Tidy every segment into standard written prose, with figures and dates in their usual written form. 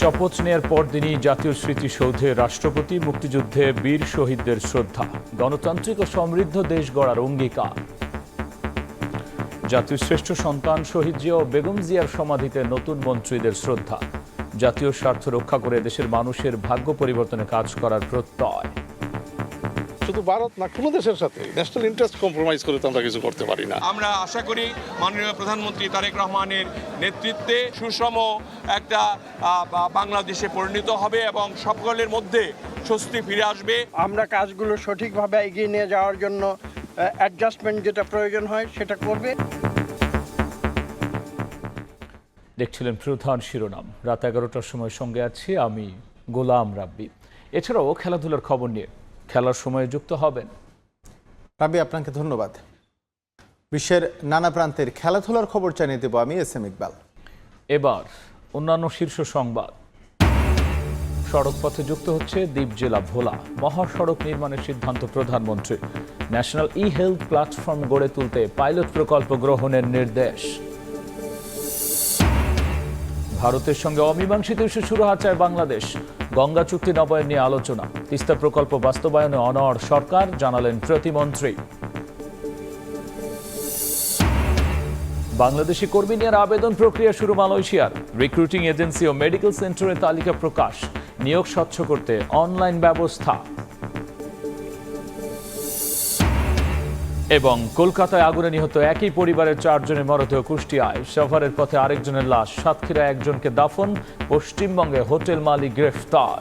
শপথ নেয়ার পরদিনই জাতীয় স্মৃতিসৌধে রাষ্ট্রপতি মুক্তিযুদ্ধে বীর শহীদদের শ্রদ্ধা, গণতান্ত্রিক ও সমৃদ্ধ দেশ গড়ার অঙ্গীকার। জাতীয় শ্রেষ্ঠ সন্তান শহীদ জিয়া ও বেগম জিয়ার সমাধিতে নতুন মন্ত্রীদের শ্রদ্ধা, জাতীয় স্বার্থ রক্ষা করে দেশের মানুষের ভাগ্য পরিবর্তনে কাজ করার প্রত্যয়। শুধু ভারত না, কোনো দেশের সাথে ন্যাশনাল ইন্টারেস্ট কম্প্রোমাইজ করে তো আমরা কিছু করতে পারি না। আমরা আশা করি মাননীয় প্রধানমন্ত্রী তারেক রহমানের নেতৃত্বে সুষম একটা বাংলাদেশে পরিণত হবে এবং সকলের মধ্যে স্বস্তি ফিরে আসবে। আমরা কাজগুলো সঠিকভাবে এগিয়ে নিয়ে যাওয়ার জন্য অ্যাডজাস্টমেন্ট যেটা প্রয়োজন হয় সেটা করবে। দেখছিলেন প্রধান শিরোনাম। রাত 11টার সময় সঙ্গে আছি আমি গোলাম রাব্বি। এছাড়াও খেলাধুলার খবর নিয়ে খেলার সময় যুক্ত হবেন রাব্বি। আপনাকে ধন্যবাদ। বিশ্বের নানা প্রান্তের খেলাধুলার খবর জানিয়ে দেব আমি এস এম ইকবাল। এবার অন্যান্য শীর্ষ সংবাদ। সড়ক পথে যুক্ত হচ্ছে দ্বীপ জেলা ভোলা, মহাসড়ক নির্মাণের সিদ্ধান্ত প্রধানমন্ত্রী। ন্যাশনাল ই হেলথ প্ল্যাটফর্ম গড়ে তুলতে পাইলট প্রকল্প গ্রহণের নির্দেশ। ভারতের সঙ্গে অমীমাংসিত ইস্যু সুরাহা চায় বাংলাদেশ। গঙ্গা চুক্তি নবায়ন নিয়ে আলোচনা। তিস্তা প্রকল্প বাস্তবায়নে অনড় সরকার, জানালেন প্রতিমন্ত্রী। বাংলাদেশি কর্মী নেওয়ার আবেদন প্রক্রিয়া শুরু মালয়েশিয়ার। রিক্রুটিং এজেন্সি ও মেডিকেল সেন্টারের তালিকা প্রকাশ। নিয়োগ স্বচ্ছ করতে অনলাইন ব্যবস্থা। এবং কলকাতায় আগুনে নিহত একই পরিবারের 4 জনের মরদেহ কুষ্টিয়ায়। সাভারের পথে আরেকজনের লাশ। সাতক্ষীরায় একজনকে দাফন। পশ্চিমবঙ্গে হোটেল মালিক গ্রেফতার।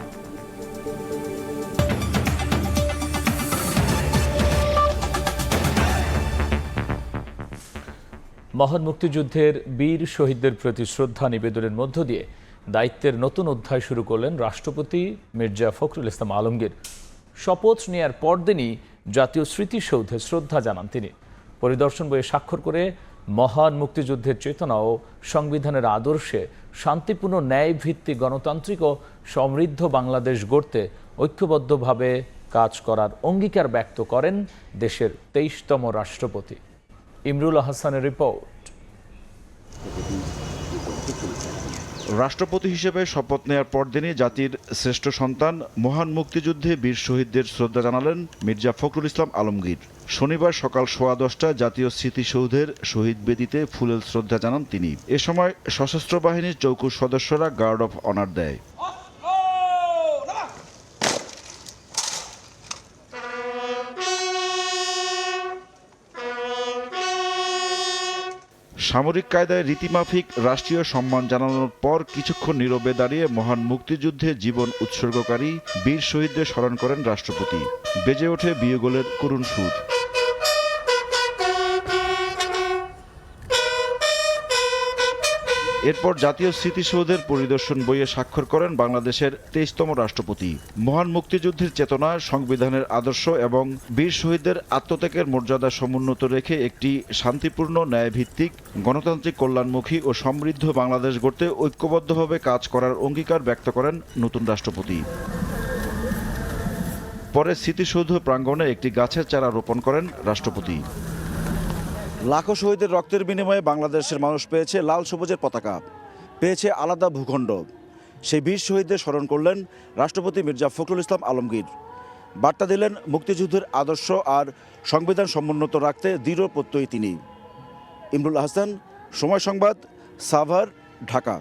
মহান মুক্তিযুদ্ধের বীর শহীদদের প্রতি শ্রদ্ধা নিবেদনের মধ্য দিয়ে দায়িত্বের নতুন অধ্যায় শুরু করলেন রাষ্ট্রপতি মির্জা ফখরুল ইসলাম আলমগীর। শপথ নেয়ার পরদিনই জাতীয় স্মৃতিসৌধে শ্রদ্ধা জানান তিনি। পরিদর্শন বইয়ে স্বাক্ষর করে মহান মুক্তিযুদ্ধের চেতনা ও সংবিধানের আদর্শে শান্তিপূর্ণ ন্যায়ভিত্তিক গণতান্ত্রিক ও সমৃদ্ধ বাংলাদেশ গড়তে ঐক্যবদ্ধভাবে কাজ করার অঙ্গীকার ব্যক্ত করেন দেশের 23তম রাষ্ট্রপতি। ইমরুল হাসানের রিপোর্ট। রাষ্ট্রপতি হিসেবে শপথ নেয়ার পরদিনই জাতির শ্রেষ্ঠ সন্তান মহান মুক্তিযুদ্ধে বীর শহীদদের শ্রদ্ধা জানালেন মির্জা ফখরুল ইসলাম আলমগীর। শনিবার সকাল 10:15টায় জাতীয় স্মৃতিসৌধের শহীদ বেদিতে ফুলেল শ্রদ্ধা জানান তিনি। এ সময় সশস্ত্র বাহিনীর চৌকুশ সদস্যরা গার্ড অফ অনার দেয়। সামরিক কায়দায় রীতিমাফিক রাষ্ট্রীয় সম্মান জানানোর পর কিছুক্ষণ নীরবে দাঁড়িয়ে মহান মুক্তিযুদ্ধে জীবন উৎসর্গকারী বীর শহীদদের স্মরণ করেন রাষ্ট্রপতি। বেজে ওঠে বিয়োগলের করুণ সুর। এরপর জাতীয় স্মৃতিসৌধের পরিদর্শন বইয়ে স্বাক্ষর করেন বাংলাদেশের 23তম রাষ্ট্রপতি। মহান মুক্তিযুদ্ধের চেতনা, সংবিধানের আদর্শ এবং বীর শহীদদের আত্মত্যাগের মর্যাদা সমুন্নত রেখে একটি শান্তিপূর্ণ, ন্যায়ভিত্তিক, গণতান্ত্রিক, কল্যাণমুখী ও সমৃদ্ধ বাংলাদেশ গড়তে ঐক্যবদ্ধভাবে কাজ করার অঙ্গীকার ব্যক্ত করেন নতুন রাষ্ট্রপতি। পরে স্মৃতিসৌধ প্রাঙ্গণে একটি গাছের চারা রোপণ করেন রাষ্ট্রপতি। লাখো শহীদের রক্তের বিনিময়ে বাংলাদেশের মানুষ পেয়েছে লাল সবুজের পতাকা, পেয়েছে আলাদা ভূখণ্ড। সেই বীর শহীদদের স্মরণ করলেন রাষ্ট্রপতি মির্জা ফখরুল ইসলাম আলমগীর। বার্তা দিলেন মুক্তিযুদ্ধের আদর্শ আর সংবিধান সমুন্নত রাখতে দৃঢ় প্রত্যয়ী তিনি। ইমরুল হাসান, সময় সংবাদ, সাভার, ঢাকা।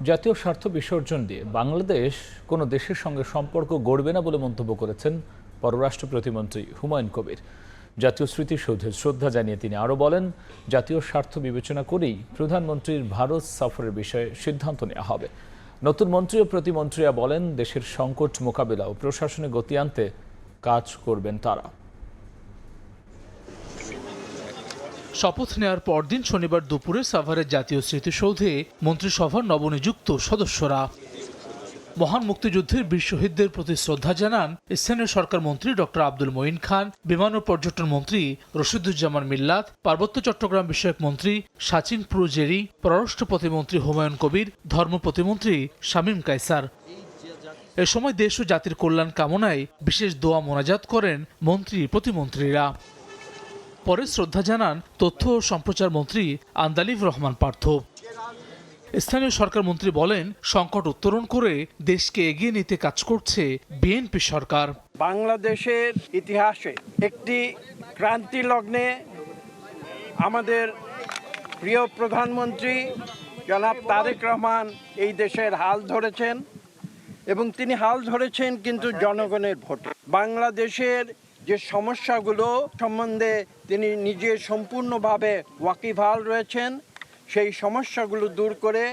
জাতীয় স্বার্থ বিসর্জন দিয়ে বাংলাদেশ কোনো দেশের সঙ্গে সম্পর্ক গড়বে না বলে মন্তব্য করেছেন পররাষ্ট্র প্রতিমন্ত্রী হুমায়ুন কবির। জাতীয় স্মৃতিসৌধে শ্রদ্ধা জানিয়ে তিনি আরও বলেন, জাতীয় স্বার্থ বিবেচনা করেই প্রধানমন্ত্রীর ভারত সফরের বিষয়ে সিদ্ধান্ত নেওয়া হবে। নতুন মন্ত্রী ও প্রতিমন্ত্রীরা বলেন, দেশের সংকট মোকাবিলা ও প্রশাসনে গতি আনতে কাজ করবেন তারা। শপথ নেওয়ার পরদিন শনিবার দুপুরে সাভারের জাতীয় স্মৃতিসৌধে মন্ত্রিসভার নবনিযুক্ত সদস্যরা মহান মুক্তিযুদ্ধের বীর শহীদদের প্রতি শ্রদ্ধা জানান স্থানীয় সরকার মন্ত্রী ডক্টর আব্দুল মঈন খান, বিমান ও পর্যটন মন্ত্রী রশিদুজ্জামান মিল্লাত, পার্বত্য চট্টগ্রাম বিষয়ক মন্ত্রী সাচিন প্রুজেরি, পররাষ্ট্র প্রতিমন্ত্রী হুমায়ুন কবির, ধর্ম প্রতিমন্ত্রী শামীম কায়সার। এ সময় দেশ ও জাতির কল্যাণ কামনায় বিশেষ দোয়া মোনাজাত করেন মন্ত্রী প্রতিমন্ত্রীরা। পরে শ্রদ্ধা জানান তথ্য ও সম্প্রচার মন্ত্রী আন্দালিব রহমান পার্থ। স্থানীয় সরকার মন্ত্রী বলেন, সংকট উত্তরণ করে দেশকে এগিয়ে নিতে কাজ করছে বিএনপি সরকার। বাংলাদেশের ইতিহাসে একটি ক্রান্তি লগ্নে আমাদের প্রিয় প্রধানমন্ত্রী জনাব তারেক রহমান এই দেশের হাল ধরেছেন এবং তিনি হাল ধরেছেন কিন্তু জনগণের ভোটে। বাংলাদেশের যে সমস্যাগুলো সম্বন্ধে তিনি নিজে সম্পূর্ণভাবে ওয়াকিবহাল রয়েছেন, সেই সমস্যাগুলো দূর করে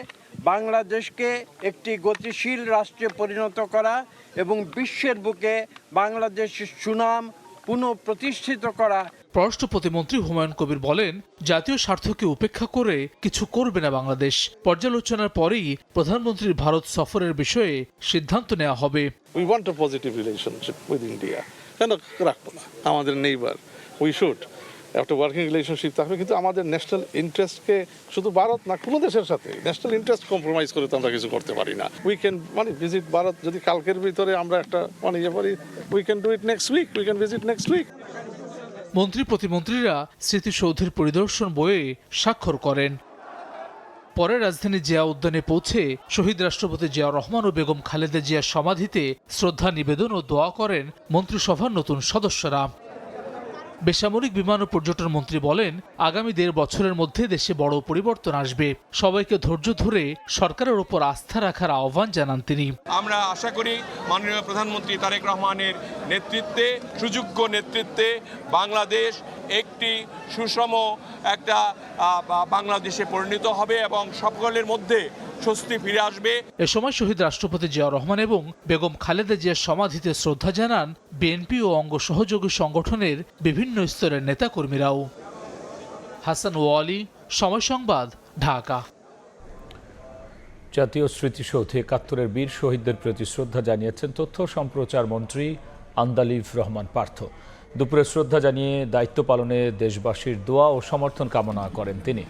বাংলাদেশকে একটি গতিশীল রাষ্ট্রে পরিণত করা এবং বিশ্বের বুকে বাংলাদেশের সুনাম পুনঃপ্রতিষ্ঠিত করা। পররাষ্ট্র প্রতিমন্ত্রী হুমায়ুন কবির বলেন, জাতীয় স্বার্থকে উপেক্ষা করে কিছু করবে না বাংলাদেশ। পর্যালোচনার পরেই প্রধানমন্ত্রীর ভারত সফরের বিষয়ে সিদ্ধান্ত নেওয়া হবে। We want a positive relationship with India, কেন রাখবো না? আমাদের নেইবার, উই শুড একটা ওয়ার্কিং রিলেশনশিপ থাকবে, কিন্তু আমাদের ন্যাশনাল ইন্টারেস্টকে শুধু ভারত না কোনো দেশের সাথে ন্যাশনাল ইন্টারেস্ট কম্প্রোমাইজ করে তো আমরা কিছু করতে পারি না। উই ক্যান ভিজিট ভারত, যদি কালকের ভিতরে আমরা একটা ইয়ে পারি, we can do it next week, we can visit next week. মন্ত্রী প্রতিমন্ত্রীরা স্মৃতিসৌধের পরিদর্শন বইয়ে স্বাক্ষর করেন। পরে রাজধানী জিয়া উদ্যানে পৌঁছে শহীদ রাষ্ট্রপতি জিয়াউর রহমান ও বেগম খালেদা জিয়ার সমাধিতে শ্রদ্ধা নিবেদন ও দোয়া করেন মন্ত্রিসভার নতুন সদস্যরা। বেসামরিক বিমান ও পর্যটন মন্ত্রী বলেন, আগামী 1.5 বছরের মধ্যে দেশে বড় পরিবর্তন আসবে। সবাইকে ধৈর্য ধরে সরকারের উপর আস্থা রাখার আহ্বান জানান তিনি। আমরা আশা করি মাননীয় প্রধানমন্ত্রী তারেক রহমানের নেতৃত্বে, সুযোগ্য নেতৃত্বে বাংলাদেশ একটি সুষম একটা বাংলাদেশে পরিণত হবে এবং সকলের মধ্যে স্বস্তি ফিরে আসবে। এ সময় শহীদ রাষ্ট্রপতি জিয়াউর রহমান এবং বেগম খালেদা জিয়ার সমাধিতে শ্রদ্ধা জানান বিএনপি ও অঙ্গ সহযোগী সংগঠনের বিভিন্ন স্তরের নেতাকর্মীরাও। হাসান ওয়ালি, সময় সংবাদ, ঢাকা। জাতীয় স্মৃতিসৌধে ৭১-এর বীর শহীদদের প্রতি শ্রদ্ধা জানিয়েছেন তথ্য সম্প্রচার মন্ত্রী আন্দালিব রহমান পার্থ। দুপুরে শ্রদ্ধা জানিয়ে দায়িত্ব পালনে দেশবাসীর দোয়া ও সমর্থন কামনা করেন তিনি।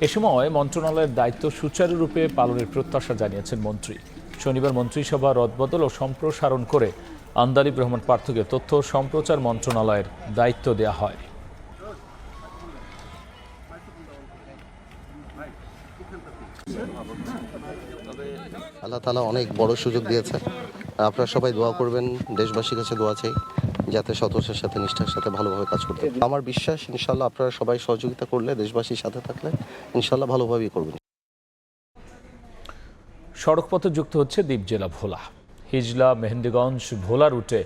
এ সময় মন্ত্রণালয়ের দায়িত্ব সুচারুরূপে পালনের প্রত্যাশা জানিয়েছেন মন্ত্রী। শনিবার মন্ত্রিসভা রদবদল ও সম্প্রসারণ করে আন্দালিব রহমান পার্থকে তথ্য সম্প্রচার মন্ত্রণালয়ের দায়িত্ব দেওয়া হয়। আল্লাহ তাআলা অনেক বড় সুযোগ দিয়েছে। আপনারা সবাই দোয়া করবেন, দেশবাসীর কাছে দোয়া চাই যাতে সততার সাথে নিষ্ঠার সাথে ভালোভাবে কাজ করতে। আমার বিশ্বাস ইনশাআল্লাহ আপনারা সবাই সহযোগিতা করলে, দেশবাসীর সাথে থাকলে ইনশাআল্লাহ ভালোভাবেই করবেন। সড়কপথে যুক্ত হচ্ছে দ্বীপ জেলা ভোলা। হিজলা মেহেন্দিগঞ্জ ভোলা রুটে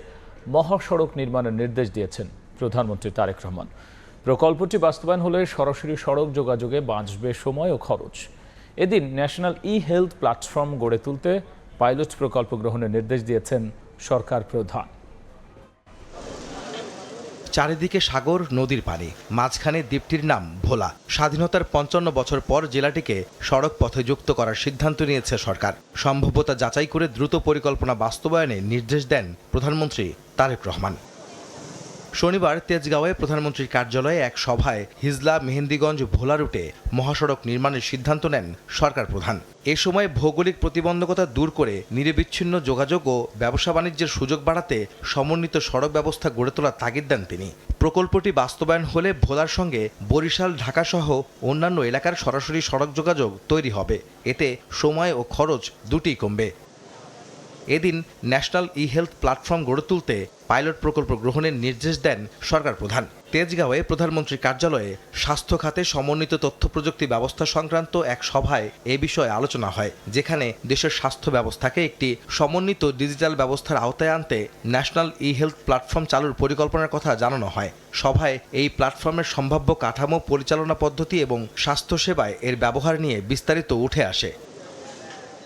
মহাসড়ক নির্মাণের নির্দেশ দিয়েছেন প্রধানমন্ত্রী তারেক রহমান। প্রকল্পটি বাস্তবায়ন হলে সরাসরি সড়ক যোগাযোগে বাঁচবে সময় ও খরচ। এদিন ন্যাশনাল ই-হেলথ প্ল্যাটফর্ম গড়ে তুলতে পাইলট প্রকল্প গ্রহণের নির্দেশ দিয়েছেন সরকার প্রধান। চারিদিকে সাগর, নদীর পানি, মাঝখানে দ্বীপটির নাম ভোলা। স্বাধীনতার ৫৫ বছর পর জেলাটিকে সড়ক পথে যুক্ত করার সিদ্ধান্ত নিয়েছে সরকার। সম্ভাব্যতা যাচাই করে দ্রুত পরিকল্পনা বাস্তবায়নে নির্দেশ দেন প্রধানমন্ত্রী তারেক রহমান। শনিবার তেজগাঁওয়ে প্রধানমন্ত্রীর কার্যালয়ে এক সভায় হিজলা মেহেন্দিগঞ্জ ভোলা রুটে মহাসড়ক নির্মাণের সিদ্ধান্ত নেন সরকার প্রধান। এ সময় ভৌগোলিক প্রতিবন্ধকতা দূর করে নিরবিচ্ছিন্ন যোগাযোগ ও ব্যবসা বাণিজ্যের সুযোগ বাড়াতে সমন্বিত সড়ক ব্যবস্থা গড়ে তোলার তাগিদ দেন তিনি। প্রকল্পটি বাস্তবায়ন হলে ভোলার সঙ্গে বরিশাল, ঢাকা সহ অন্যান্য এলাকার সরাসরি সড়ক যোগাযোগ তৈরি হবে। এতে সময় ও খরচ দুটিই কমবে। এদিন ন্যাশনাল ই-হেলথ প্ল্যাটফর্ম গড়ে তুলতে পাইলট প্রকল্প গ্রহণের নির্দেশ দেন সরকার প্রধান। তেজগাঁওয়ে প্রধানমন্ত্রীর কার্যালয়ে স্বাস্থ্য খাতে সমন্বিত তথ্য প্রযুক্তি ব্যবস্থা সংক্রান্ত এক সভায় এ বিষয়ে আলোচনা হয়, যেখানে দেশের স্বাস্থ্য ব্যবস্থাকে একটি সমন্বিত ডিজিটাল ব্যবস্থার আওতায় আনতে ন্যাশনাল ই-হেলথ প্ল্যাটফর্ম চালুর পরিকল্পনার কথা জানানো হয়। সভায় এই প্ল্যাটফর্মের সম্ভাব্য কাঠামো, পরিচালনা পদ্ধতি এবং স্বাস্থ্যসেবায় এর ব্যবহার নিয়ে বিস্তারিত উঠে আসে।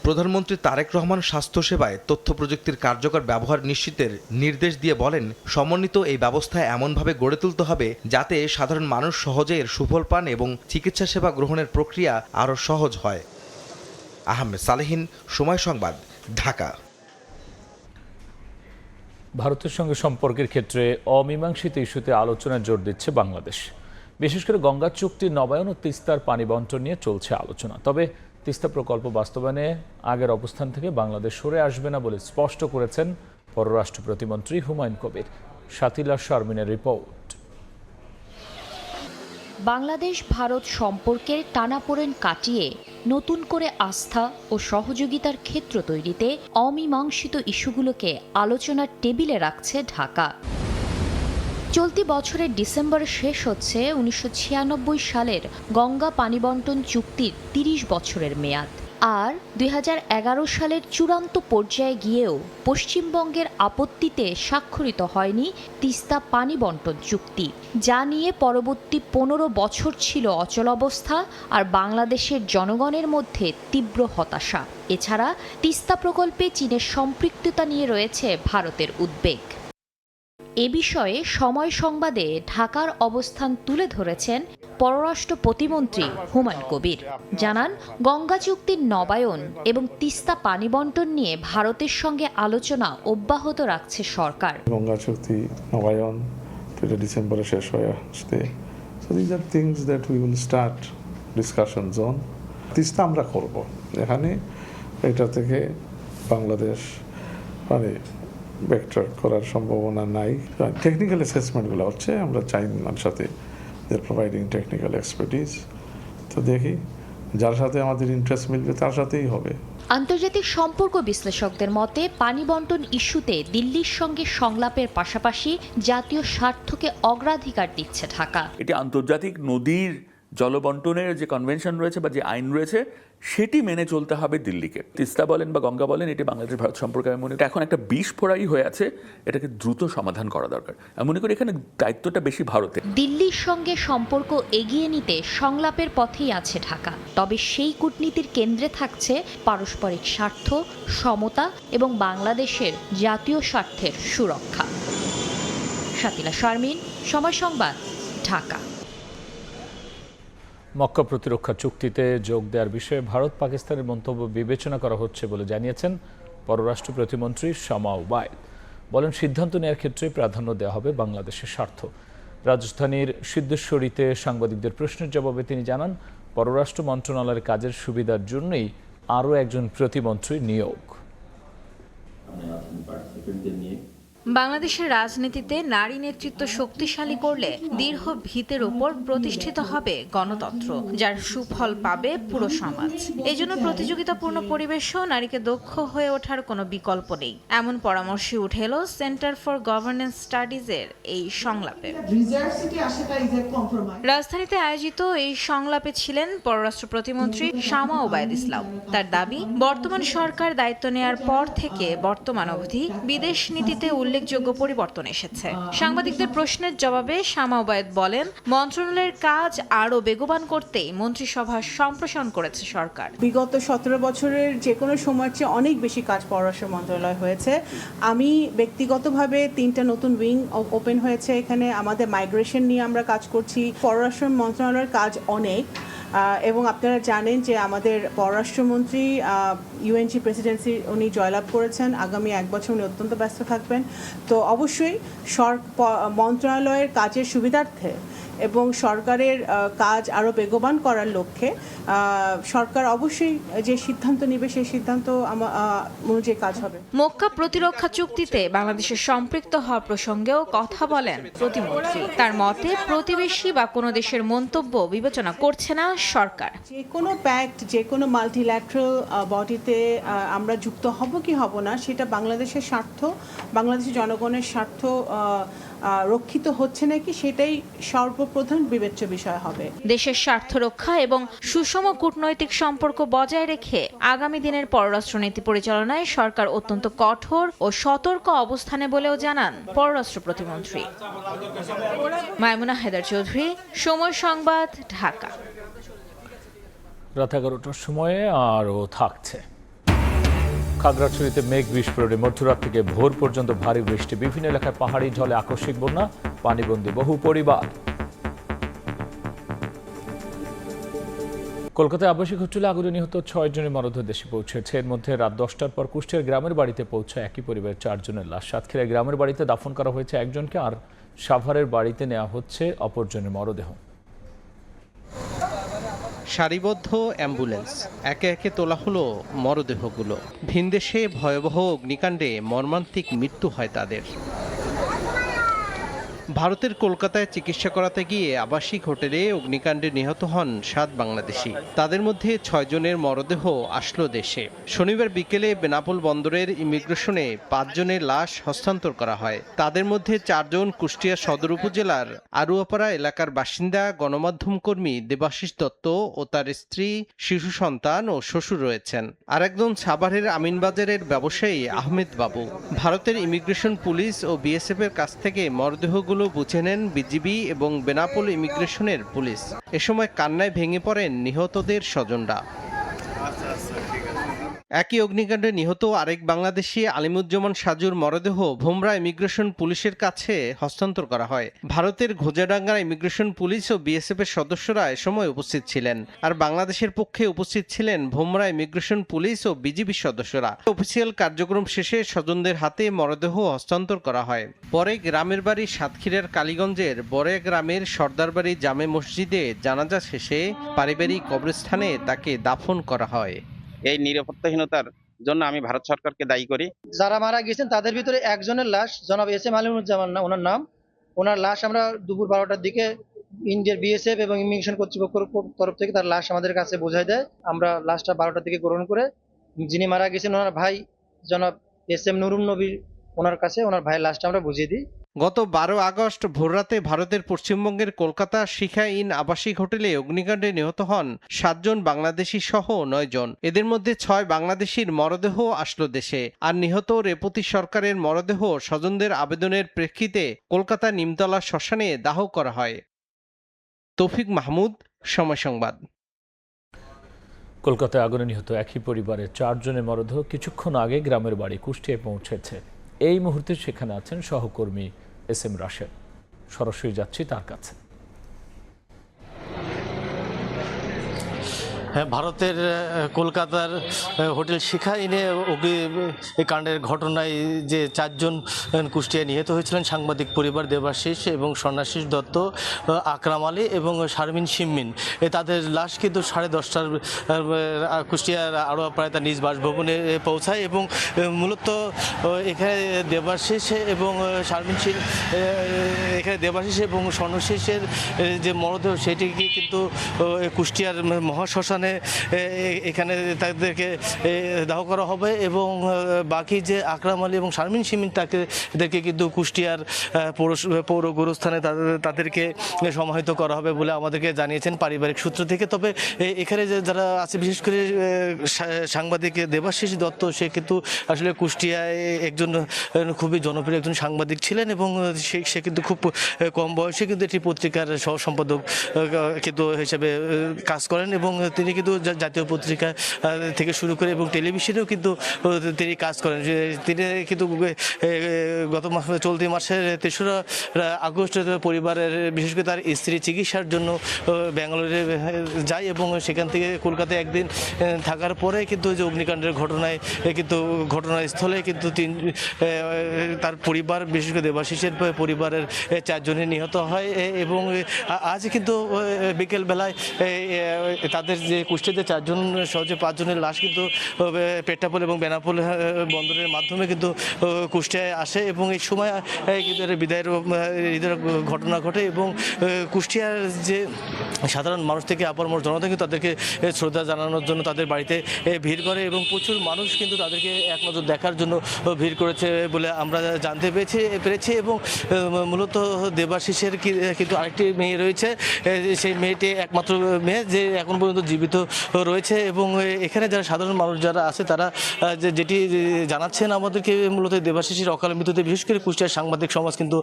প্রধানমন্ত্রী তারেক রহমান স্বাস্থ্যসেবায় তথ্য প্রযুক্তির কার্যকর ব্যবহার নিশ্চিতের নির্দেশ দিয়ে বলেন, সমন্বিত এই ব্যবস্থা এমনভাবে গড়ে তুলতে হবে যাতে সাধারণ মানুষ সহজে এর সুফল পান এবং চিকিৎসা সেবা গ্রহণের প্রক্রিয়া আরও সহজ হয়। আহমেদ সালেহীন, সময় সংবাদ, ঢাকা। ভারতের সঙ্গে সম্পর্কের ক্ষেত্রে অমীমাংসিত ইস্যুতে আলোচনায় জোর দিচ্ছে বাংলাদেশ। বিশেষ করে গঙ্গা চুক্তি নবায়ন ও তিস্তার পানি বণ্টন নিয়ে চলছে আলোচনা। তবে তিস্তা প্রকল্প বাস্তবায়নে আগের অবস্থান থেকে বাংলাদেশ সরে আসবে না বলে স্পষ্ট করেছেন পররাষ্ট্র প্রতিমন্ত্রী হুমায়ুন কবির। শাতিলা শারমিনের রিপোর্ট। বাংলাদেশ ভারত সম্পর্কের টানাপোড়েন কাটিয়ে নতুন করে আস্থা ও সহযোগিতার ক্ষেত্র তৈরিতে অমীমাংসিত ইস্যুগুলোকে আলোচনার টেবিলে রাখছে ঢাকা। চলতি বছরের ডিসেম্বরে শেষ হচ্ছে 1996 সালের গঙ্গা পানি বণ্টন চুক্তির 30 বছরের মেয়াদ। আর 2011 সালের চূড়ান্ত পর্যায়ে গিয়েও পশ্চিমবঙ্গের আপত্তিতে স্বাক্ষরিত হয়নি তিস্তা পানি বণ্টন চুক্তি, যা নিয়ে পরবর্তী 15 বছর ছিল অচলাবস্থা আর বাংলাদেশের জনগণের মধ্যে তীব্র হতাশা। এছাড়া তিস্তা প্রকল্পে চীনের সম্পৃক্ততা নিয়ে রয়েছে ভারতের উদ্বেগ। এ বিষয়ে সময় সংবাদে ঢাকার অবস্থান তুলে ধরেছেন পররাষ্ট্র প্রতিমন্ত্রী হুমায়ুন কবির। জানান, গঙ্গা চুক্তির নবায়ন এবং তিস্তা পানি বণ্টন নিয়ে ভারতের সঙ্গে আলোচনা অব্যাহত রাখছে সরকার। গঙ্গা চুক্তি নবায়ন ডিসেম্বরে শেষ হয়ে আসছে। So these are things that we will start discussions on. Teesta আমরা করব, এখানে এটা থেকে বাংলাদেশ মানে ব্যাকট্রাক করার সম্ভাবনা নাই। টেকনিক্যাল অ্যাসেসমেন্টগুলো হচ্ছে, আমরা চাইনার সাথে প্রোভাইডিং টেকনিক্যাল এক্সপার্টিস, তো দেখি যার সাথে আমাদের ইন্টারেস্ট মিলবে তার সাথেই হবে। আন্তর্জাতিক সম্পর্ক বিশ্লেষকদের মতে পানি বণ্টন ইস্যুতে দিল্লির সঙ্গে সংলাপের পাশাপাশি জাতীয় স্বার্থকে অগ্রাধিকার দিচ্ছে ঢাকা। এটি আন্তর্জাতিক নদীর জলবন্টনের যে কনভেনশন রয়েছে বা যে আইন রয়েছে সেটি মেনে চলতে হবে দিল্লিকে। তিস্তা বলেন বা গঙ্গা বলেন, এটি বাংলাদেশ ভারত সম্পর্কে আমি মনে করি এখন একটা বিষ ফোড়াই হয়ে আছে, এটাকে দ্রুত সমাধান করা দরকার। আমি মনে করি এখানে দায়িত্বটা বেশি ভারতের। দিল্লির সঙ্গে সম্পর্ক এগিয়ে নিতে সংলাপের পথেই আছে ঢাকা, তবে সেই কূটনীতির কেন্দ্রে থাকছে পারস্পরিক স্বার্থ, সমতা এবং বাংলাদেশের জাতীয় স্বার্থের সুরক্ষা। শাতিলা শারমিন, সময় সংবাদ, ঢাকা। মক্কা প্রতিরক্ষা চুক্তিতে যোগ দেওয়ার বিষয়ে ভারত পাকিস্তানের মন্তব্য বিবেচনা করা হচ্ছে বলে জানিয়েছেন পররাষ্ট্র প্রতিমন্ত্রী শামা ওবায়দ। বলেন, সিদ্ধান্ত নেওয়ার ক্ষেত্রে প্রাধান্য দেওয়া হবে বাংলাদেশের স্বার্থ। রাজধানীর সিদ্ধেশ্বরীতে সাংবাদিকদের প্রশ্নের জবাবে তিনি জানান, পররাষ্ট্র মন্ত্রণালয়ের কাজের সুবিধার জন্যই আরও একজন প্রতিমন্ত্রী নিয়োগ। বাংলাদেশের রাজনীতিতে নারী নেতৃত্ব শক্তিশালী করলে দৃঢ় ভিতের উপর প্রতিষ্ঠিত হবে গণতন্ত্র, যার সুফল পাবে পুরো সমাজ। এজন্য প্রতিযোগিতাপূর্ণ পরিবেশেও নারীকে দক্ষ হয়ে ওঠার কোনো বিকল্প নেই, এমন পরামর্শই উঠে এলো সেন্টার ফর গভর্নেন্স স্টাডিজের এই সংলাপে। রাজধানীতে আয়োজিত এই সংলাপে ছিলেন পররাষ্ট্র প্রতিমন্ত্রী শামা ওবায়দ ইসলাম। তার দাবি, বর্তমান সরকার দায়িত্ব নেয়ার পর থেকে বর্তমান অবধি বিদেশ নীতিতে উল্লেখযোগ্য পরিবর্তন এসেছে। সাংবাদিকদের প্রশ্নের জবাবে শামা ওবায়দ বলেন, মন্ত্রণালয়ের কাজ আরও বেগবান করতেই মন্ত্রিসভা সম্প্রসারণ করেছে সরকার। বিগত 17 বছরের যে কোনো সময়ের চেয়ে অনেক বেশি কাজ পররাষ্ট্র মন্ত্রণালয় হয়েছে। আমি ব্যক্তিগতভাবে 3টা নতুন উইং ওপেন হয়েছে এখানে। আমাদের মাইগ্রেশন নিয়ে আমরা কাজ করছি। পররাষ্ট্র মন্ত্রণালয়ের কাজ অনেক, এবং আপনারা জানেন যে আমাদের পররাষ্ট্রমন্ত্রী ইউএনজি প্রেসিডেন্সি উনি জয়লাভ করেছেন। আগামী 1 বছর উনি অত্যন্ত ব্যস্ত থাকবেন। তো অবশ্যই মন্ত্রণালয়ের কাজের সুবিধার্থে এবং সরকারের কাজ আরও বেগবান করার লক্ষ্যে সরকার অবশ্যই যে সিদ্ধান্ত নেবে সেই সিদ্ধান্ত অনুযায়ী কাজ হবে। মক্কা প্রতিরক্ষা চুক্তিতে বাংলাদেশের সম্পৃক্ত হওয়া প্রসঙ্গেও কথা বলেন প্রতিমন্ত্রী। তার মতে, প্রতিবেশী বা কোনো দেশের মন্তব্য বিবেচনা করছে না সরকার। যে কোনো প্যাক্ট, যে কোনো মাল্টিল্যাটারাল বডিতে আমরা যুক্ত হব কি হব না, সেটা বাংলাদেশের স্বার্থ, বাংলাদেশের জনগণের স্বার্থ রক্ষিত হচ্ছে নাকি সেটাই সর্বপ্রধান বিবেচ্য বিষয় হবে। দেশের স্বার্থ রক্ষা এবং সুষম কূটনৈতিক সম্পর্ক বজায় রেখে আগামী দিনের পররাষ্ট্রনীতি পরিচালনায় সরকার অত্যন্ত কঠোর ও সতর্ক অবস্থানে বলেও জানান পররাষ্ট্র প্রতিমন্ত্রী। মাইমুনা হেদার চৌধুরী, সময় সংবাদ, ঢাকা। রাত 11টার সময়ে আরও থাকছে। খাগড়াছড়িতে মেঘ বিস্ফোরণে মধ্যরাত থেকে ভোর পর্যন্ত ভারী বৃষ্টি, বিভিন্ন এলাকায় পাহাড়ি ঢলে আকস্মিক বন্যা, পানিবন্দী বহু পরিবার। কলকাতায় আবাসিক হোটেলে আগুনে নিহত 6 জনের মরদেহ দেশে পৌঁছেছে। এর মধ্যে রাত 10টার পর কুষ্টিয়ার গ্রামের বাড়িতে পৌঁছায় একই পরিবারের 4 জনের লাশ। সাতক্ষীরায় গ্রামের বাড়িতে দাফন করা হয়েছে একজনকে, আর সাভারের বাড়িতে নেওয়া হচ্ছে অপরজনের মরদেহ। সারিবদ্ধ অ্যাম্বুলেন্স, একে একে তোলা হলো মরদেহগুলো। ভিনদেশে ভয়াবহ অগ্নিকাণ্ডে মর্মান্তিক মৃত্যু হয় তাদের। ভারতের কলকাতায় চিকিৎসা করাতে গিয়ে আবাসিক হোটেলে অগ্নিকাণ্ডে নিহত হন 7 বাংলাদেশি। তাদের মধ্যে 6 জনের মরদেহ আসলো দেশে। শনিবার বিকেলে বেনাপোল বন্দরের ইমিগ্রেশনে 5 জনের লাশ হস্তান্তর করা হয়। তাদের মধ্যে 4 জন কুষ্টিয়া সদর উপজেলার আরুয়াপাড়া এলাকার বাসিন্দা গণমাধ্যম কর্মী দেবাশিস দত্ত ও তার স্ত্রী, শিশু সন্তান ও শ্বশুর রয়েছেন। আর একজন সাভারের আমিনবাজারের ব্যবসায়ী আহমেদ বাবু। ভারতের ইমিগ্রেশন পুলিশ ও বিএসএফ এর কাছ থেকে মরদেহগুলো বুঝে নেন বিজিবি এবং বেনাপোল ইমিগ্রেশনের পুলিশ। এ সময় কান্নায় ভেঙে পড়েন নিহতদের স্বজনরা। একই অগ্নিকাণ্ডে নিহত আরেক বাংলাদেশি আলিমুজ্জামান সাজুর মরদেহ ভোমরা ইমিগ্রেশন পুলিশের কাছে হস্তান্তর করা হয়। ভারতের ঘোজাডাঙ্গার ইমিগ্রেশন পুলিশ ও বিএসএফ এর সদস্যরা এ সময় উপস্থিত ছিলেন। আর বাংলাদেশের পক্ষে উপস্থিত ছিলেন ভোমরা ইমিগ্রেশন পুলিশ ও বিজিবির সদস্যরা। অফিসিয়াল কার্যক্রম শেষে স্বজনদের হাতে মরদেহ হস্তান্তর করা হয়। পরে গ্রামের বাড়ি সাতক্ষীরার কালীগঞ্জের বড়িয়া গ্রামের সর্দারবাড়ি জামে মসজিদে জানাজা শেষে পারিবারিক কবরস্থানে তাকে দাফন করা হয়। এই নিরাপত্তাহীনতার জন্য আমি ভারত সরকারকে দায়ী করি। যারা মারা গেছেন তাদের ভিতরে একজনের লাশ জনাব এস এম আলিমুজ্জামান না ওনার নাম, ওনার লাশ আমরা দুপুর 12টার দিকে ইন্ডিয়ার বিএসএফ এবং ইমিগ্রেশন কর্তৃপক্ষের তরফ থেকে তার লাশ আমাদের কাছে বোঝায় দেয়। আমরা লাশটা 12টার দিকে গ্রহণ করে যিনি মারা গেছেন ওনার ভাই জনাব এস এম নুরুন নবী ওনার কাছে ওনার ভাইয়ের লাশটা আমরা বুঝিয়ে দিই। গত 12 আগস্ট ভোররাতে ভারতের পশ্চিমবঙ্গের কলকাতা শিখা ইন আবাসিক হোটেলে অগ্নিকাণ্ডে নিহত হন 7 জন বাংলাদেশি সহ 9 জন। এদের মধ্যে 6 বাংলাদেশির মরদেহ আসলো দেশে। আর নিহত রেপতি সরকারের মরদেহ স্বজনদের আবেদনের প্রেক্ষিতে কলকাতা নিমতলা শ্মশানে দাহ করা হয়। তৌফিক মাহমুদ, সময় সংবাদ। কলকাতায় আগুনে নিহত একই পরিবারের 4 জনের মরদেহ কিছুক্ষণ আগে গ্রামের বাড়ি কুষ্টিয়ায় পৌঁছেছে। এই মুহূর্তে সেখানে আছেন সহকর্মী এস এম রাশেদ। সরাসরি যাচ্ছি তার কাছে। ভারতের কলকাতার হোটেল শিখা ইনে কাণ্ডের ঘটনায় যে 4 জন কুষ্টিয়ায় নিহত হয়েছিলেন সাংবাদিক পরিবার দেবাশিস এবং সন্ন্যাসিস দত্ত, আকরাম আলী এবং শারমিন শিম্মিন, তাদের লাশ কিন্তু 10:30টার কুষ্টিয়ার আড়োয়াপাড়ায় তার নিজ বাসভবনে পৌঁছায় এবং মূলত এখানে দেবাশিস এবং শারমিন এখানে দেবাশিস এবং সন্ন্যাসিসের যে মরদেহ সেটিকে কিন্তু কুষ্টিয়ার মহাশ্মশানে এখানে তাদেরকে দাহ করা হবে এবং বাকি যে আকরাম আলী এবং শারমিন শিমিন তাদেরকে কিন্তু কুষ্টিয়ার পৌর গোরস্থানে তাদেরকে সমাহিত করা হবে বলে আমাদেরকে জানিয়েছেন পারিবারিক সূত্র থেকে। তবে এখানে যারা আছে বিশেষ করে সাংবাদিক দেবাশিস দত্ত, সে কিন্তু আসলে কুষ্টিয়ায় একজন খুবই জনপ্রিয় একজন সাংবাদিক ছিলেন এবং সে কিন্তু খুব কম বয়সে কিন্তু একটি পত্রিকার সহ সম্পাদক কিন্তু হিসেবে কাজ করেন এবং তিনি কিন্তু জাতীয় পত্রিকা থেকে শুরু করে এবং টেলিভিশনেও কিন্তু তিনি কাজ করেন। তিনি কিন্তু গত চলতি মাসের 3রা আগস্ট পরিবারের বিশেষ করে তার স্ত্রী চিকিৎসার জন্য ব্যাঙ্গালোরে যায় এবং সেখান থেকে কলকাতায় একদিন থাকার পরে কিন্তু যে অগ্নিকাণ্ডের ঘটনায় কিন্তু ঘটনাস্থলে কিন্তু তার পরিবার বিশেষ করে দেবাশিসের পরিবারের 4 জনে নিহত হয় এবং আজ কিন্তু বিকেলবেলায় তাদের যে কুষ্টিয়াতে 4 জন সহজে 5 জনের লাশ কিন্তু পেট্টাপোল এবং বেনাপোল বন্দরের মাধ্যমে কিন্তু কুষ্টিয়ায় আসে এবং এই সময় কিন্তু বিদায়ের ঘটনা ঘটে এবং কুষ্টিয়ার যে সাধারণ মানুষ থেকে আপামর জনতা কিন্তু তাদেরকে শ্রদ্ধা জানানোর জন্য তাদের বাড়িতে ভিড় করে এবং প্রচুর মানুষ কিন্তু তাদেরকে এক নজর দেখার জন্য ভিড় করেছে বলে আমরা জানতে পেরেছি এবং মূলত দেবাশিসের কিন্তু আরেকটি মেয়ে রয়েছে, সেই মেয়েটি একমাত্র মেয়ে যে এখন পর্যন্ত জীবিত রয়েছে এবং এখানে যারা সাধারণ মানুষ যারা আছে তারা যেটি জানাচ্ছেন আমাদেরকে মূলত দেবাশিসের অকাল মৃত্যুতে বিশেষ করে কুষ্টিয়ার সাংবাদিক সমাজ কিন্তু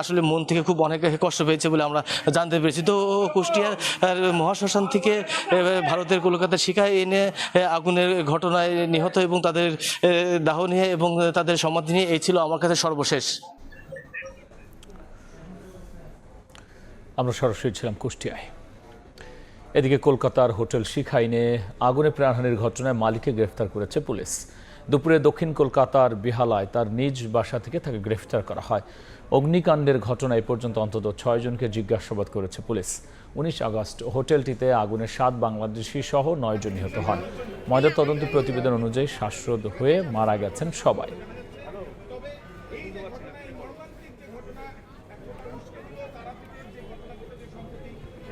আসলে মন থেকে খুব অনেক কষ্ট পেয়েছে বলে আমরা জানতে পেরেছি। তো কুষ্টিয়ার মহাশ্মশান থেকে ভারতের কলকাতা শিখায় এনে আগুনের ঘটনায় নিহত এবং তাদের দাহ নিয়ে এবং তাদের সমাধি নিয়ে এই ছিল আমার কাছে সর্বশেষ। আমরা সরাসরি ছিলাম কুষ্টিয়ায়। এদিকে কলকাতার হোটেল শিখাইনে আগুনে প্রাণহানির ঘটনায় মালিককে গ্রেফতার করেছে পুলিশ। দুপুরে দক্ষিণ কলকাতার বিহালায় তার নিজ বাসা থেকে তাকে গ্রেফতার করা হয়। অগ্নিকাণ্ডের ঘটনায় পর্যন্ত অন্তত 6 জনকে জিজ্ঞাসাবাদ করেছে পুলিশ। 19 আগস্ট হোটেলটিতে আগুনে 7 বাংলাদেশি সহ 9 জন নিহত হন। ময়নাতদন্ত প্রতিবেদন অনুযায়ী শ্বাসরোধ হয়ে মারা গেছেন সবাই।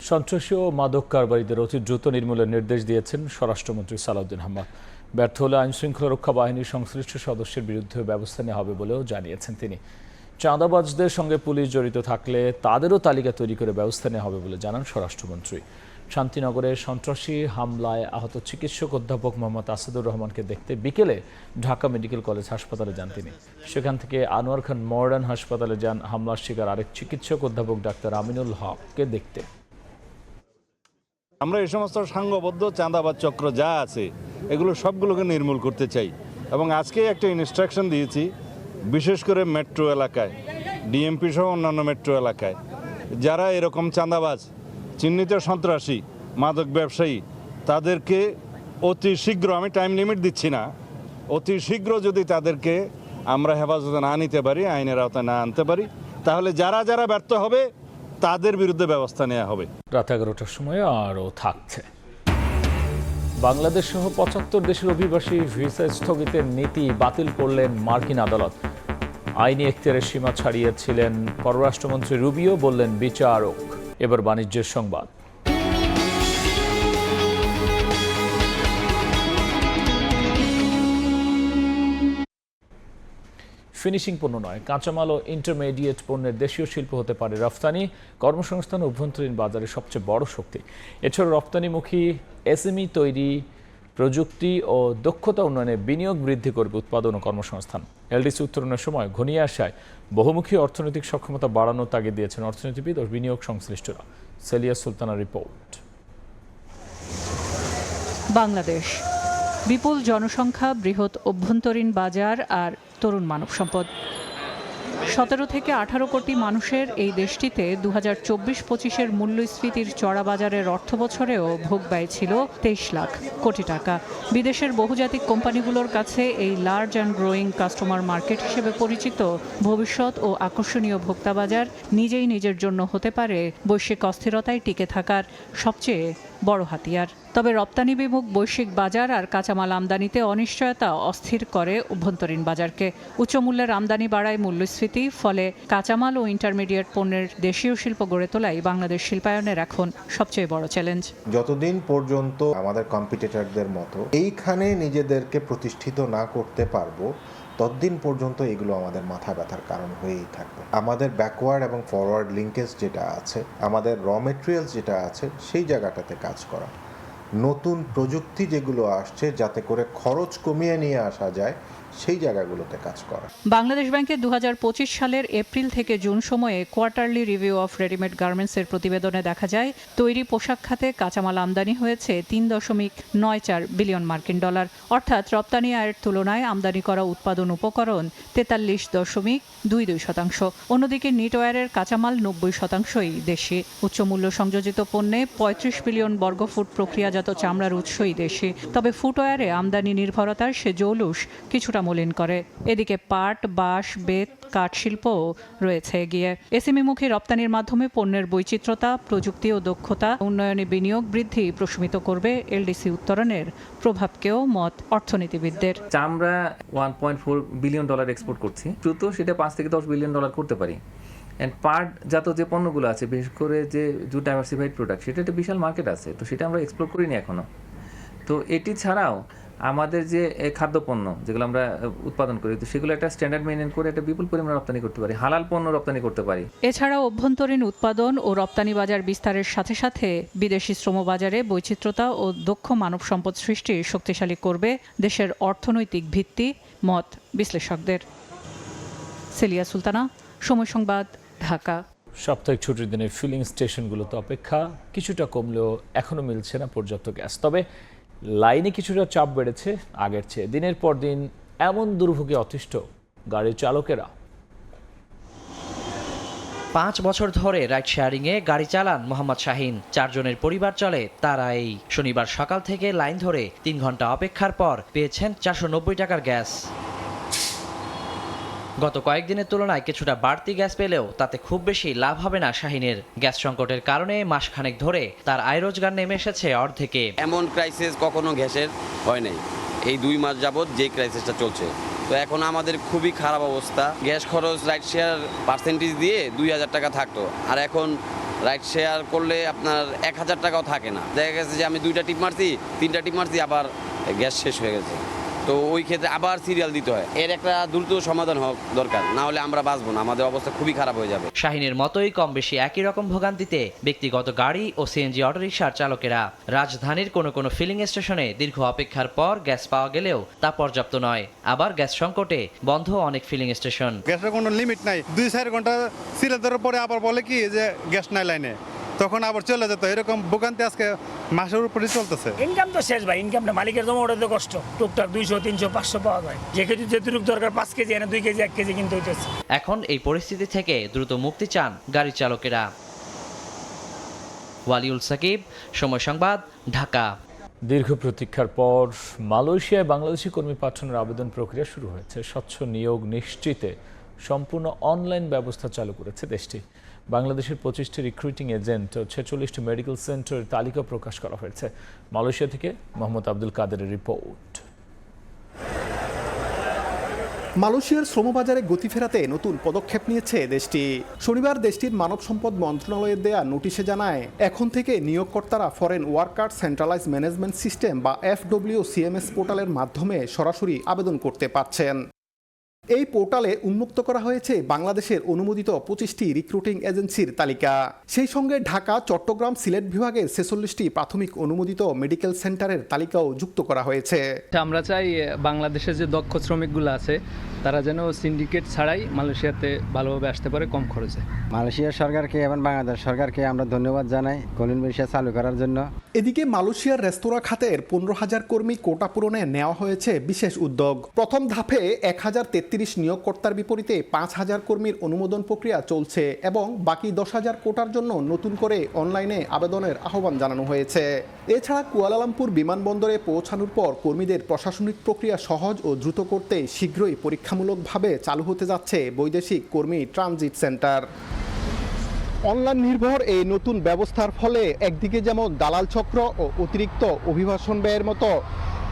সন্ত্রাসী ও মাদক কারবারিদের অতি দ্রুত নির্মূলের নির্দেশ দিয়েছেন স্বরাষ্ট্রমন্ত্রী সালাউদ্দিন আহমদ। ব্যর্থ হলে আইনশৃঙ্খলা রক্ষা বাহিনীর সংশ্লিষ্ট সদস্যের বিরুদ্ধে ব্যবস্থা নেওয়া হবে বলেও জানিয়েছেন তিনি। চাঁদাবাজদের সঙ্গে পুলিশ জড়িত থাকলে তাদেরও তালিকা তৈরি করে ব্যবস্থা নেওয়া হবে বলে জানান স্বরাষ্ট্রমন্ত্রী। শান্তিনগরের সন্ত্রাসী হামলায় আহত চিকিৎসক অধ্যাপক মোহাম্মদ আসাদুর রহমানকে দেখতে বিকেলে ঢাকা মেডিকেল কলেজ হাসপাতালে যান তিনি। সেখান থেকে আনোয়ার খান মডার্ন হাসপাতালে যান হামলার শিকার আরেক চিকিৎসক অধ্যাপক ডাক্তার আমিনুল হককে দেখতে। আমরা এই সমস্ত সাংঘবদ্ধ চাঁদাবাজ চক্র যা আছে এগুলো সবগুলোকে নির্মূল করতে চাই এবং আজকে একটা ইনস্ট্রাকশন দিয়েছি, বিশেষ করে মেট্রো এলাকায়, ডিএমপি সহ অন্যান্য মেট্রো এলাকায় যারা এরকম চাঁদাবাজ, চিহ্নিত সন্ত্রাসী, মাদক ব্যবসায়ী, তাদেরকে অতি শীঘ্র, আমি টাইম লিমিট দিচ্ছি না, অতি শীঘ্র যদি তাদেরকে আমরা হেফাজতে না নিতে পারি, আইনের আওতায় না আনতে পারি, তাহলে যারা যারা ব্যর্থ হবে তাদের বিরুদ্ধে ব্যবস্থা নেওয়া হবে। রাত 11টার সময় আরও থাকছে। বাংলাদেশ সহ 75 দেশের অভিবাসী ভিসা স্থগিতের নীতি বাতিল করলেন মার্কিন আদালত। আইনি এখতিয়ারের সীমা ছাড়িয়েছিলেন পররাষ্ট্রমন্ত্রী রুবিও, বললেন বিচারক। এবার বাণিজ্যের সংবাদ। ফিনিশিং পণ্য নয়, কাঁচামাল ও ইন্টারমিডিয়েট পণ্যের দেশীয় শিল্প হতে পারে রফতানি। কর্মসংস্থান অভ্যন্তরীণ বাজারে সবচেয়ে বড় শক্তি। এছাড়া রপ্তানিমুখী এসএমই তৈরি, প্রযুক্তি ও দক্ষতা উন্নয়নে বিনিয়োগ বৃদ্ধি করবে উৎপাদন ও কর্মসংস্থান। এলডিসি উত্তরণের সময় ঘনিয়ে আসায় বহুমুখী অর্থনৈতিক সক্ষমতা বাড়ানোর তাগিদ দিয়েছেন অর্থনীতিবিদ ও বিনিয়োগ সংশ্লিষ্টরা। সেলিয়া সুলতানা রিপোর্ট। বাংলাদেশ বিপুল জনসংখ্যা, বৃহৎ অভ্যন্তরীণ বাজার আর তরুণ মানব সম্পদ। 17 থেকে 18 কোটি মানুষের এই দেশটিতে 2024-25 মূল্যস্ফীতির চড়া বাজারের অর্থবছরেও ভোগ ব্যয় ছিল 23 লাখ কোটি টাকা। বিদেশের বহুজাতিক কোম্পানিগুলোর কাছে এই large and growing customer market হিসেবে পরিচিত ভবিষ্যৎ ও আকর্ষণীয় ভোক্তা বাজার নিজেই নিজের জন্য হতে পারে বৈশ্বিক অস্থিরতায় টিকে থাকার সবচেয়ে বড় হাতিয়ার। তবে রপ্তানি বিমুখ বৈশ্বিক বাজার আর কাঁচামাল আমদানিতে অনিশ্চয়তা অস্থির করে অভ্যন্তরীণ বাজারকে। উচ্চমূল্যের আমদানি বাড়ায় মূল্যস্ফীতি, ফলে কাঁচামাল ও ইন্টারমিডিয়েট পণ্যের দেশীয় শিল্প গড়ে তোলাই বাংলাদেশ শিল্পায়নের এখন সবচেয়ে বড় চ্যালেঞ্জ। যতদিন পর্যন্ত আমাদের কম্পিটিটরদের মতো এইখানে নিজেদেরকে প্রতিষ্ঠিত না করতে পারবো, ততদিন পর্যন্ত এগুলো আমাদের মাথা ব্যথার কারণ হয়েই থাকবে। আমাদের ব্যাকওয়ার্ড এবং ফরওয়ার্ড লিঙ্কেজ যেটা আছে, আমাদের র মেটেরিয়ালস যেটা আছে, সেই জায়গাটাতে কাজ করা, নতুন প্রযুক্তি যেগুলো আসছে যাতে করে খরচ কমিয়ে নিয়ে আসা যায়, সেই জায়গাগুলোতে কাজ করা। বাংলাদেশ ব্যাংকের 2025 সালের এপ্রিল থেকে জুন সময়ে কোয়ার্টারলি রিভিউ অফ রেডিমেড গার্মেন্টসের প্রতিবেদনে দেখা যায় তৈরি পোশাক খাতে কাঁচামাল আমদানি হয়েছে 3.94 বিলিয়ন মার্কিন ডলার, অর্থাৎ রপ্তানি আয়ের তুলনায় আমদানি করা উৎপাদন উপকরণ 43.22%। অন্যদিকে নিটওয়্যারের কাঁচামাল 90%ই দেশি। উচ্চমূল্য সংযোজিত পণ্যে 35 বিলিয়ন বর্গফুট প্রক্রিয়াজাত চামড়ার উৎসই দেশি। তবে ফুটওয়্যারে আমদানি নির্ভরতার সে জৌলুস কিছুটা মলিন করে। এদিকে পাট, বাঁশ, বেত, কাঠ শিল্পও রয়েছে এগিয়ে। এসএমইমুখী রপ্তানির মাধ্যমে পণ্যের বৈচিত্র্যতা, প্রযুক্তি ও দক্ষতা উন্নয়নে বিনিয়োগ বৃদ্ধি প্রশমিত করবে এলডিসি উত্তরণের প্রভাবকেও মত অর্থনীতিবিদদের। চামড়া 1.4 বিলিয়ন ডলার এক্সপোর্ট করছি, দ্রুত সেটা 5 থেকে 10 বিলিয়ন ডলার করতে পারি। অ্যান্ড পাট জাত যে পণ্যগুলো আছে, বিশেষ করে যে জুট ডাইভার্সিফাইড প্রোডাক্ট, সেটা একটা বিশাল মার্কেট আছে, তো সেটা আমরা এক্সপ্লোর করিনি এখনো। তো এটি ছাড়াও আমাদের যে খাদ্যপণ্য যেগুলো আমরা উৎপাদন করি, তো সেগুলো একটা স্ট্যান্ডার্ড মেনটেন করে একটা বিপুল পরিমাণে রপ্তানি করতে পারি, হালাল পণ্য রপ্তানি করতে পারি। এছাড়াও অভ্যন্তরীণ উৎপাদন ও রপ্তানি বাজার বিস্তারের সাথে সাথে বিদেশি শ্রমবাজারে বৈচিত্র্যতা ও দক্ষ মানব সম্পদ সৃষ্টি শক্তিশালী করবে দেশের অর্থনৈতিক ভিত্তি, মত বিশ্লেষকদের। সেলিয়া সুলতানা, সময় সংবাদ, ঢাকা। সাপ্তাহিক ছুটির দিনে ফিলিং স্টেশনগুলোতে অপেক্ষা কিছুটা কমলেও এখনও মিলছে না পর্যাপ্ত গ্যাস। তবে লাইনে কিছুটা চাপ বেড়েছে আগের চেয়ে। দিনের পর দিন এমন দুর্ভোগে অতিষ্ঠ গাড়ির চালকেরা। 5 বছর ধরে রাইড শেয়ারিংয়ে গাড়ি চালান মোহাম্মদ শাহিন। 4 জনের পরিবার চলে তারা। এই শনিবার সকাল থেকে লাইন ধরে 3 ঘন্টা অপেক্ষার পর পেয়েছেন 490 টাকার গ্যাস। গত কয়েকদিনের তুলনায় কিছুটা বাড়তি গ্যাস পেলেও তাতে খুব বেশি লাভ হবে না শাহিনের। গ্যাস সংকটের কারণে মাসখানেক ধরে তার আয় রোজগার নেমে এসেছে অর্ধেকে। এমন ক্রাইসিস কখনো গ্যাসের হয় নাই, এই 2 মাস যাবত যে ক্রাইসিসটা চলছে, তো এখন আমাদের খুবই খারাপ অবস্থা। গ্যাস খরচ রাইড শেয়ার পার্সেন্টেজ দিয়ে 2000 টাকা থাকতো, আর এখন রাইড শেয়ার করলে আপনার 1000 টাকাও থাকে না। দেখা গেছে যে আমি 2টা টিপ মারছি, 3টা টিপ মারছি, আবার গ্যাস শেষ হয়ে গেছে, তো ওই ক্ষেত্রে আবার সিরিয়াল দিতে হয়। এর একটা দ্রুত সমাধান হওয়া দরকার, না হলে আমরা বাঁচবো না, আমাদের অবস্থা খুবই খারাপ হয়ে যাবে। শাহিনের মতোই কম বেশি একই রকম ভোগান্তিতে ব্যক্তিগত গাড়ি ও সিএনজি অটোরিকশার চালকেরা। রাজধানীর কোনো কোনো ফিলিং স্টেশনে দীর্ঘ অপেক্ষার পর গ্যাস পাওয়া গেলেও তা পর্যাপ্ত নয়। আবার গ্যাস সংকটে বন্ধ অনেক ফিলিং স্টেশন। গ্যাসের কোনো লিমিট নাই, 2-4 ঘন্টা সিরিয়াল দেওয়ার পরে আবার বলে কি যে গ্যাস নাই লাইনে, তখন আবার চলে যেত। এরকম ভোগান্তি আজকে মাসের উপরে চলতেছে। ইনকাম তো শেষ ভাই, ইনকামটা মালিকের জমা ওঠাতে কষ্ট। টুকটাক 200, 300, 500 পাওয়া যায়। যে কেজি যেটুকু দরকার 5 কেজি এনে 2 কেজি 1 কেজি কিনতে হইতেছে। এখন এই পরিস্থিতি থেকে দ্রুত মুক্তি চান গাড়ি চালকেরা। ওয়ালিউল সাকিব, সময় সংবাদ, ঢাকা। দীর্ঘ প্রতীক্ষার পর মালয়েশিয়ায় বাংলাদেশি কর্মী পাঠানোর আবেদন প্রক্রিয়া শুরু হয়েছে। স্বচ্ছ নিয়োগ নিশ্চিতে সম্পূর্ণ অনলাইন ব্যবস্থা চালু করেছে দেশটি। বাংলাদেশের 25টি রিক্রুটিং এজেন্ট ও 46টি মেডিকেল সেন্টারের তালিকা প্রকাশ করা হয়েছে। মালয়েশিয়া থেকে মোহাম্মদ আব্দুল কাদেরের রিপোর্ট। মালয়েশিয়ার শ্রমবাজারে গতি ফেরাতে নতুন পদক্ষেপ নিয়েছে দেশটি। শনিবার দেশটির মানব সম্পদ মন্ত্রণালয়ের দেয়া নোটিশে জানায়, এখন থেকে নিয়োগকর্তারা foreign worker centralize management system বা FWCMS পোর্টালের মাধ্যমে সরাসরি আবেদন করতে পারছেন। এই পোর্টালে উন্মুক্ত করা হয়েছে বাংলাদেশের অনুমোদিত 25টি রিক্রুটিং এজেন্সির তালিকা। সেই সঙ্গে ঢাকা, চট্টগ্রাম, সিলেট বিভাগের 46টি প্রাথমিক অনুমোদিত মেডিকেল সেন্টারের তালিকাও যুক্ত করা হয়েছে। আমরা চাই বাংলাদেশের যে দক্ষ শ্রমিকগুলো আছে তারা যেন সিন্ডিকেট ছাড়াই মালয়েশিয়াতে ভালোভাবে আসতে পারে কম খরচে। মালয়েশিয়া সরকারকে এবং বাংলাদেশ সরকারকে আমরা ধন্যবাদ জানাই কলিন ভিসা চালু করার জন্য। এদিকে মালয়েশিয়ার রেস্তোরাঁ খাতের 15,000 কর্মী কোটা পূরণে নেওয়া হয়েছে বিশেষ উদ্যোগ। প্রথম ধাপে 1033 নিয়োগকর্তার বিপরীতে 5,000 কর্মীর অনুমোদন প্রক্রিয়া চলছে এবং বাকি 10,000 কোটার জন্য নতুন করে অনলাইনে আবেদনের আহ্বান জানানো হয়েছে। এছাড়া কুয়ালালামপুর বিমানবন্দরে পৌঁছানোর পর কর্মীদের প্রশাসনিক প্রক্রিয়া সহজ ও দ্রুত করতে শীঘ্রই পরীক্ষামূলকভাবে চালু হতে যাচ্ছে বৈদেশিক কর্মী ট্রানজিট সেন্টার। অনলাইন নির্ভর এই নতুন ব্যবস্থার ফলে একদিকে যেমন দালাল চক্র ও অতিরিক্ত অভিবাসন ব্যয়ের মতো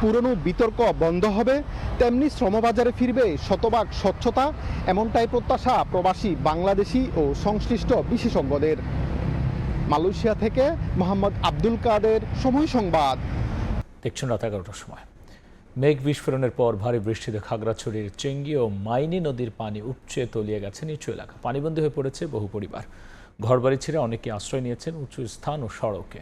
পুরনো বিতর্ক বন্ধ হবে, তেমনি শ্রমবাজারে ফিরবে শতভাগ স্বচ্ছতা, এমনটাই প্রত্যাশা প্রবাসী বাংলাদেশি ও সংশ্লিষ্ট বিশেষজ্ঞদের। মালয়েশিয়া থেকে মোহাম্মদ আব্দুল কাদের, সময় সংবাদ। দেখছেন রাত 11টার সময়। মেঘ বিস্ফোরণের পর ভারী বৃষ্টিতে খাগড়াছড়ির চেঙ্গি ও মাইনি নদীর পানি উপচে তলিয়ে গেছে নিচু এলাকা। পানিবন্দী হয়ে পড়েছে বহু পরিবার। ঘরবাড়ি ছেড়ে অনেকে আশ্রয় নিয়েছেন উঁচু স্থান ও সড়কে।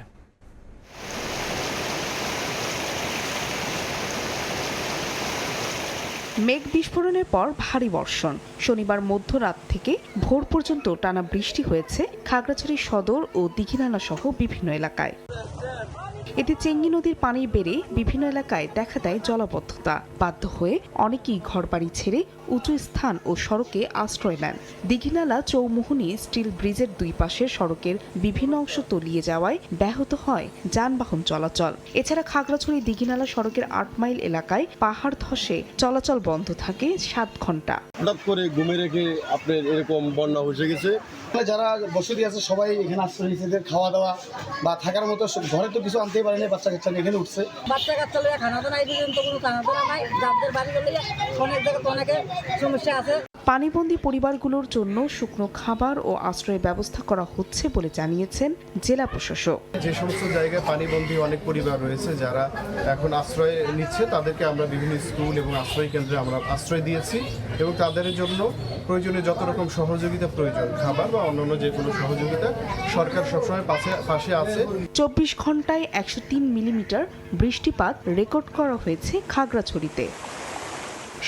মেঘ বিস্ফোরণের পর ভারী বর্ষণ। শনিবার মধ্যরাত থেকে ভোর পর্যন্ত টানা বৃষ্টি হয়েছে খাগড়াছড়ি সদর ও দীঘিনালা সহ বিভিন্ন এলাকায়। এতে চেঙ্গি নদীর পানি বেড়ে বিভিন্ন এলাকায় দেখা দেয় জলাবদ্ধতা। বাধ্য হয়ে অনেকেই ঘরবাড়ি ছেড়ে উঁচু স্থান ও সড়কে আশ্রয় নেন। দীঘিনালা চৌমুহনী স্টিল ব্রিজের দুই পাশের সড়কের বিভিন্ন অংশ তলিয়ে যাওয়ায় ব্যাহত হয় যানবাহন চলাচল। এছাড়া খাগড়াছড়ি দীঘিনালা সড়কের 8 মাইল এলাকায় পাহাড় ধসে চলাচল বন্ধ থাকে 7 ঘন্টা। হঠাৎ করে ঘুমে রেখে আপনার এরকম বন্যা বসে গেছে। যারা বসতি আছে সবাই এখানে আশ্রয় নিয়েছে, খাওয়া দাওয়া বা থাকার মতো ঘরে তো কিছু আনতেই পারেনি, বাচ্চা কাচ্চা এখানে উঠছে। বাচ্চা কাচ্চা লইয়া খানা তো নাই, পর্যন্ত কোনো খানা তো নাই, যাদের বাড়ি গেলে অনেক জায়গায় অনেকের সমস্যা আছে। পানিবন্দী পরিবারগুলোর জন্য শুকনো খাবার ও আশ্রয়ের ব্যবস্থা করা হচ্ছে বলে জানিয়েছেন জেলা প্রশাসক। যে সমস্ত জায়গায় পানিবন্দী অনেক পরিবার রয়েছে যারা এখন আশ্রয় নিচ্ছে, তাদেরকে আমরা বিভিন্ন স্কুল এবং আশ্রয় কেন্দ্রে আমরা আশ্রয় দিয়েছি এবং তাদের জন্য প্রয়োজনীয় যত রকম সহযোগিতা প্রয়োজন, খাবার বা অন্যান্য যে কোনো সহযোগিতা, সরকার সবসময় পাশে আছে। 24 ঘন্টায় 103 মিলিমিটার বৃষ্টিপাত রেকর্ড করা হয়েছে খাগড়াছড়িতে।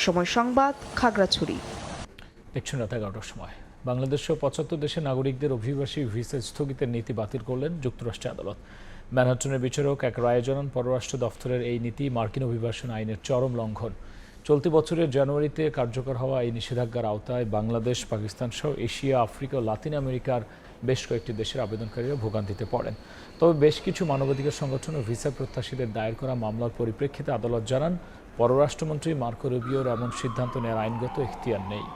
সময় সংবাদ, খাগড়াছড়ি। দেখছেন রাত 11টার সময়। বাংলাদেশসহ 75 দেশের নাগরিকদের অভিবাসী ভিসা স্থগিতের নীতি বাতিল করলেন যুক্তরাষ্ট্রের আদালত। ম্যানহাটনের বিচারক এক রায়ে জানান, পররাষ্ট্র দফতরের এই নীতি মার্কিন অভিবাসন আইনের চরম লঙ্ঘন। চলতি বছরের জানুয়ারিতে কার্যকর হওয়া এই নিষেধাজ্ঞার আওতায় বাংলাদেশ, পাকিস্তান সহ এশিয়া, আফ্রিকা ও লাতিন আমেরিকার বেশ কয়েকটি দেশের আবেদনকারীরা ভোগান্তিতে পড়েন। তবে বেশ কিছু মানবাধিকার সংগঠন ও ভিসা প্রত্যাশীদের দায়ের করা মামলার পরিপ্রেক্ষিতে আদালত জানান, পররাষ্ট্রমন্ত্রী মার্কো রুবিওর এমন সিদ্ধান্ত নেওয়ার আইনগত এখতিয়ার নেই।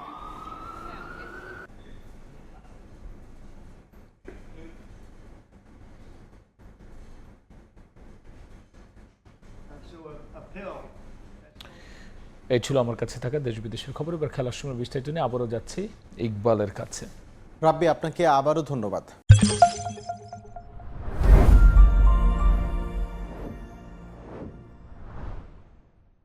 এই ছিল আমার কাছে থাকা দেশ বিদেশের খবর। এবার খেলার সময় বিস্তারিত নিয়ে আবারও যাচ্ছি ইকবালের কাছে। রাব্বি, আপনাকে আবারও ধন্যবাদ।